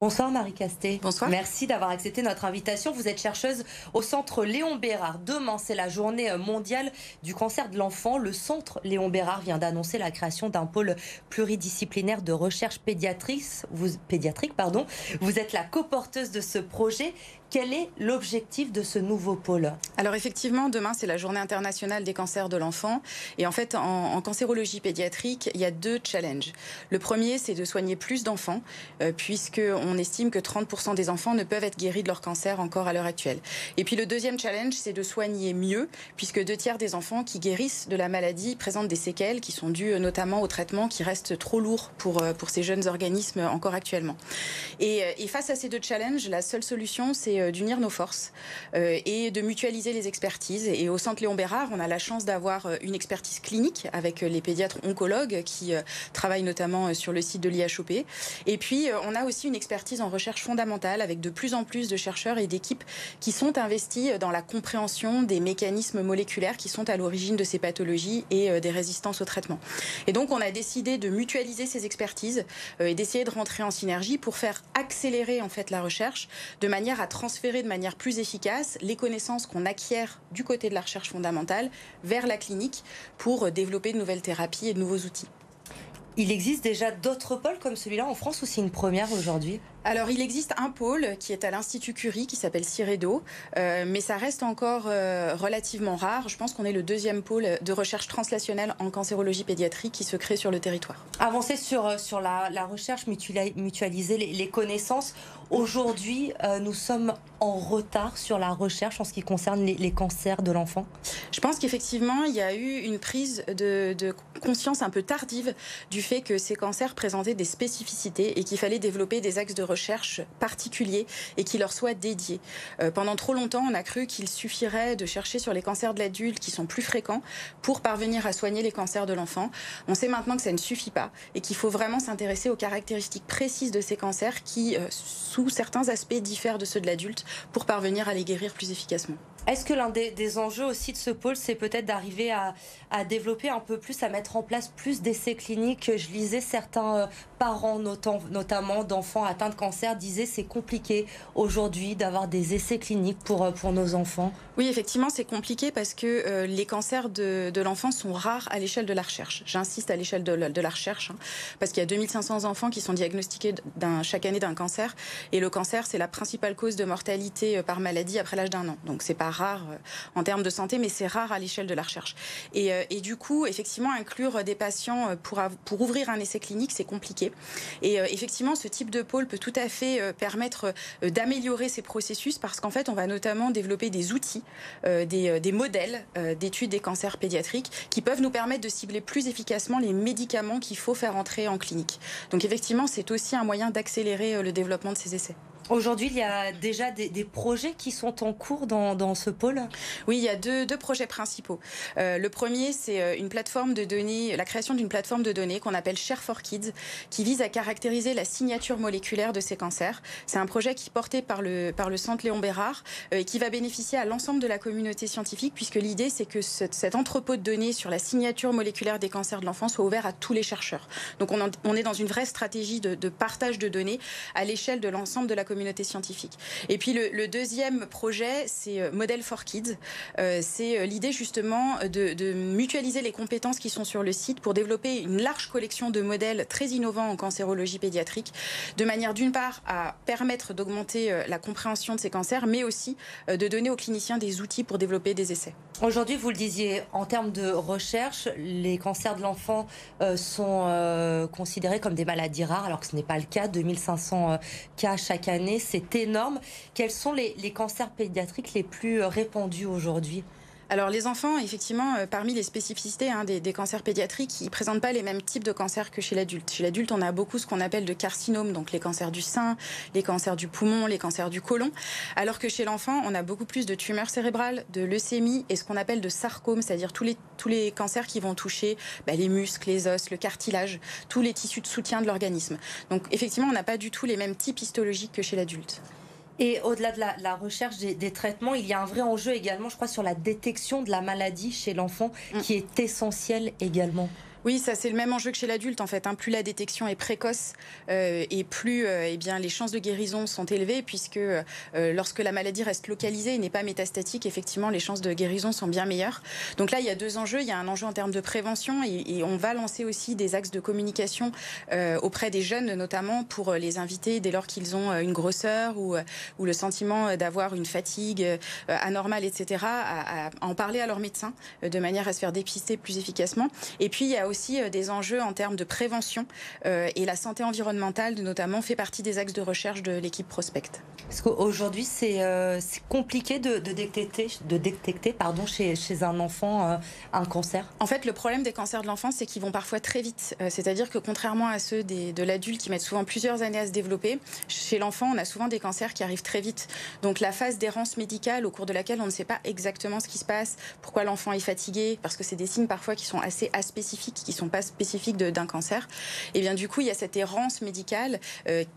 Bonsoir Marie Castet. Bonsoir. Merci d'avoir accepté notre invitation. Vous êtes chercheuse au centre Léon Bérard. Demain, c'est la journée mondiale du cancer de l'enfant. Le centre Léon Bérard vient d'annoncer la création d'un pôle pluridisciplinaire de recherche pédiatrique. Vous êtes la coporteuse de ce projet. Quel est l'objectif de ce nouveau pôle? Alors effectivement, demain c'est la journée internationale des cancers de l'enfant. Et en fait, en cancérologie pédiatrique, il y a deux challenges. Le premier, c'est de soigner plus d'enfants, puisqu'on estime que 30% des enfants ne peuvent être guéris de leur cancer encore à l'heure actuelle. Et puis le deuxième challenge, c'est de soigner mieux, puisque 2 tiers des enfants qui guérissent de la maladie présentent des séquelles qui sont dues notamment au traitement qui reste trop lourd pour ces jeunes organismes encore actuellement. Et face à ces deux challenges, la seule solution, c'est d'unir nos forces et de mutualiser les expertises. Et au centre Léon Bérard, on a la chance d'avoir une expertise clinique avec les pédiatres oncologues qui travaillent notamment sur le site de l'IHOP. Et puis, on a aussi une expertise en recherche fondamentale avec de plus en plus de chercheurs et d'équipes qui sont investis dans la compréhension des mécanismes moléculaires qui sont à l'origine de ces pathologies et des résistances au traitement. Et donc, on a décidé de mutualiser ces expertises et d'essayer de rentrer en synergie pour faire accélérer en fait la recherche de manière à transférer de manière plus efficace les connaissances qu'on acquiert du côté de la recherche fondamentale vers la clinique pour développer de nouvelles thérapies et de nouveaux outils. Il existe déjà d'autres pôles comme celui-là en France ou c'est une première aujourd'hui? Alors, il existe un pôle qui est à l'Institut Curie, qui s'appelle CIREDO, mais ça reste encore relativement rare. Je pense qu'on est le deuxième pôle de recherche translationnelle en cancérologie pédiatrique qui se crée sur le territoire. Avancer sur la recherche, mutualiser les connaissances. Aujourd'hui, nous sommes en retard sur la recherche en ce qui concerne les cancers de l'enfant. Je pense qu'effectivement, il y a eu une prise de conscience un peu tardive du fait que ces cancers présentaient des spécificités et qu'il fallait développer des axes de recherche particuliers et qui leur soient dédiés. Pendant trop longtemps, on a cru qu'il suffirait de chercher sur les cancers de l'adulte qui sont plus fréquents pour parvenir à soigner les cancers de l'enfant. On sait maintenant que ça ne suffit pas et qu'il faut vraiment s'intéresser aux caractéristiques précises de ces cancers qui, sous certains aspects, diffèrent de ceux de l'adulte pour parvenir à les guérir plus efficacement. Est-ce que l'un des enjeux aussi de ce pôle, c'est peut-être d'arriver à développer un peu plus, à mettre en place plus d'essais cliniques? Je lisais certains parents, notamment d'enfants atteints de cancer, disaient c'est compliqué aujourd'hui d'avoir des essais cliniques pour nos enfants. Oui, effectivement, c'est compliqué parce que les cancers de l'enfant sont rares à l'échelle de la recherche. J'insiste à l'échelle de la recherche, parce qu'il y a 2500 enfants qui sont diagnostiqués chaque année d'un cancer. Et le cancer, c'est la principale cause de mortalité par maladie après l'âge d'1 an. Donc, c'est pas rare en termes de santé, mais c'est rare à l'échelle de la recherche. Et du coup, effectivement, inclure des patients pour ouvrir un essai clinique, c'est compliqué. Et effectivement, ce type de pôle peut tout à fait permettre d'améliorer ces processus parce qu'en fait, on va notamment développer des outils, des modèles d'études des cancers pédiatriques qui peuvent nous permettre de cibler plus efficacement les médicaments qu'il faut faire entrer en clinique. Donc effectivement, c'est aussi un moyen d'accélérer le développement de ces essais. Aujourd'hui, il y a déjà des projets qui sont en cours dans ce pôle? Oui, il y a deux projets principaux. Le premier, c'est une plateforme de données, la création d'une plateforme de données qu'on appelle Share4Kids, qui vise à caractériser la signature moléculaire de ces cancers. C'est un projet qui est porté par le centre Léon Bérard et qui va bénéficier à l'ensemble de la communauté scientifique, puisque l'idée, c'est que cet entrepôt de données sur la signature moléculaire des cancers de l'enfant soit ouvert à tous les chercheurs. Donc on est dans une vraie stratégie de partage de données à l'échelle de l'ensemble de la communauté scientifique. Et puis le deuxième projet, c'est Model for Kids. C'est l'idée justement de mutualiser les compétences qui sont sur le site pour développer une large collection de modèles très innovants en cancérologie pédiatrique, de manière d'une part à permettre d'augmenter la compréhension de ces cancers, mais aussi de donner aux cliniciens des outils pour développer des essais. Aujourd'hui, vous le disiez, en termes de recherche, les cancers de l'enfant sont considérés comme des maladies rares, alors que ce n'est pas le cas. 2500 cas chaque année, c'est énorme. Quels sont les cancers pédiatriques les plus répandus aujourd'hui ? Alors les enfants, effectivement, parmi les spécificités des cancers pédiatriques, ils ne présentent pas les mêmes types de cancers que chez l'adulte. Chez l'adulte, on a beaucoup ce qu'on appelle de carcinomes, donc les cancers du sein, les cancers du poumon, les cancers du côlon, alors que chez l'enfant, on a beaucoup plus de tumeurs cérébrales, de leucémie et ce qu'on appelle de sarcomes, c'est-à-dire tous les cancers qui vont toucher les muscles, les os, le cartilage, tous les tissus de soutien de l'organisme. Donc effectivement, on n'a pas du tout les mêmes types histologiques que chez l'adulte. Et au-delà de la recherche des traitements, il y a un vrai enjeu également, je crois, sur la détection de la maladie chez l'enfant qui est essentiel également. Oui, ça c'est le même enjeu que chez l'adulte en fait. Plus la détection est précoce et plus eh bien, les chances de guérison sont élevées puisque lorsque la maladie reste localisée et n'est pas métastatique, effectivement les chances de guérison sont bien meilleures. Donc là il y a deux enjeux. Il y a un enjeu en termes de prévention et on va lancer aussi des axes de communication auprès des jeunes notamment pour les inviter dès lors qu'ils ont une grosseur ou le sentiment d'avoir une fatigue anormale, etc. À en parler à leur médecin de manière à se faire dépister plus efficacement. Et puis il y a aussi des enjeux en termes de prévention et la santé environnementale notamment fait partie des axes de recherche de l'équipe Prospect. Parce qu'aujourd'hui c'est compliqué de détecter chez un enfant un cancer. En fait, le problème des cancers de l'enfance, c'est qu'ils vont parfois très vite. C'est-à-dire que contrairement à ceux de l'adulte qui mettent souvent plusieurs années à se développer, chez l'enfant, on a souvent des cancers qui arrivent très vite. Donc la phase d'errance médicale au cours de laquelle on ne sait pas exactement ce qui se passe, pourquoi l'enfant est fatigué, parce que c'est des signes parfois qui sont assez aspécifiques, qui ne sont pas spécifiques d'un cancer. Et bien du coup, il y a cette errance médicale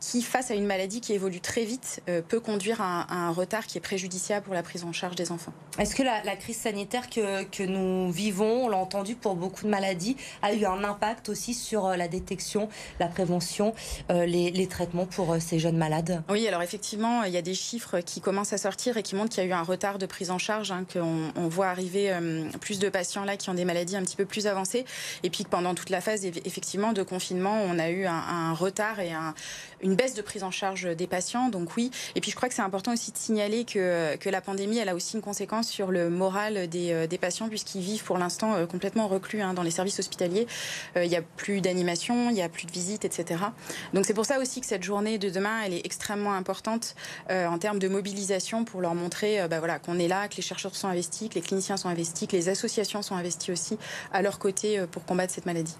qui, face à une maladie qui évolue très vite, peut conduire à un retard qui est préjudiciable pour la prise en charge des enfants. Est-ce que la crise sanitaire que nous vivons, on l'a entendu pour beaucoup de maladies, a eu un impact aussi sur la détection, la prévention, les traitements pour ces jeunes malades? Oui, alors effectivement, il y a des chiffres qui commencent à sortir et qui montrent qu'il y a eu un retard de prise en charge, qu'on voit arriver plus de patients là qui ont des maladies un petit peu plus avancées. Et puis que pendant toute la phase effectivement de confinement, on a eu un retard et une baisse de prise en charge des patients. Donc oui, et puis je crois que c'est important aussi de signaler que la pandémie, elle a aussi une conséquence sur le moral des patients puisqu'ils vivent pour l'instant complètement reclus dans les services hospitaliers. Il n'y a plus d'animation, il n'y a plus de visites, etc. Donc c'est pour ça aussi que cette journée de demain, elle est extrêmement importante en termes de mobilisation pour leur montrer qu'on est là, que les chercheurs sont investis, que les cliniciens sont investis, que les associations sont investies aussi à leur côté pour combattre cette maladie.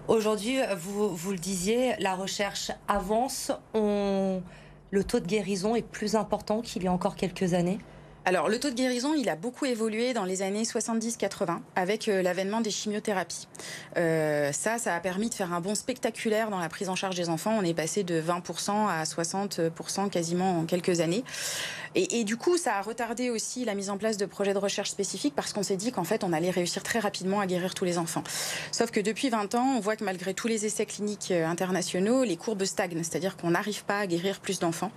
Aujourd'hui, vous le disiez, la recherche avance. Le taux de guérison est plus important qu'il y a encore quelques années. Alors, le taux de guérison, il a beaucoup évolué dans les années 70-80 avec l'avènement des chimiothérapies. Ça a permis de faire un bond spectaculaire dans la prise en charge des enfants. On est passé de 20% à 60% quasiment en quelques années. Et du coup, ça a retardé aussi la mise en place de projets de recherche spécifiques parce qu'on s'est dit qu'en fait, on allait réussir très rapidement à guérir tous les enfants. Sauf que depuis 20 ans, on voit que malgré tous les essais cliniques internationaux, les courbes stagnent, c'est-à-dire qu'on n'arrive pas à guérir plus d'enfants.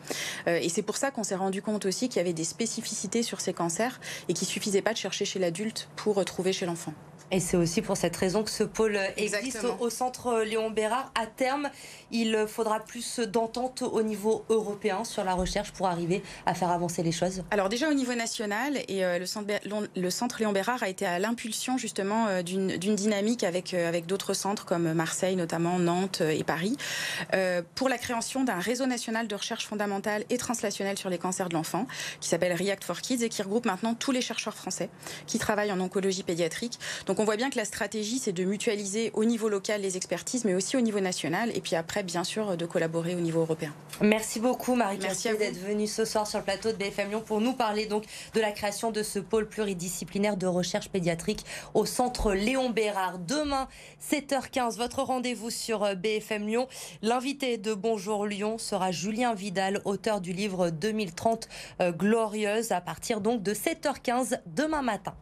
Et c'est pour ça qu'on s'est rendu compte aussi qu'il y avait des spécificités sur ces cancers et qu'il ne suffisait pas de chercher chez l'adulte pour retrouver chez l'enfant. Et c'est aussi pour cette raison que ce pôle existe au centre Léon Bérard. À terme, il faudra plus d'entente au niveau européen sur la recherche pour arriver à faire avancer les choses. Alors déjà au niveau national, et le centre Léon Bérard a été à l'impulsion justement d'une dynamique avec d'autres centres comme Marseille notamment, Nantes et Paris, pour la création d'un réseau national de recherche fondamentale et translationnelle sur les cancers de l'enfant, qui s'appelle React for Kids et qui regroupe maintenant tous les chercheurs français qui travaillent en oncologie pédiatrique. Donc on voit bien que la stratégie, c'est de mutualiser au niveau local les expertises, mais aussi au niveau national, et puis après, bien sûr, de collaborer au niveau européen. Merci beaucoup, Marie-Castille, d'être venue ce soir sur le plateau de BFM Lyon pour nous parler donc de la création de ce pôle pluridisciplinaire de recherche pédiatrique au centre Léon Bérard. Demain, 7h15, votre rendez-vous sur BFM Lyon. L'invité de Bonjour Lyon sera Julien Vidal, auteur du livre 2030 Glorieuse, à partir donc de 7h15 demain matin.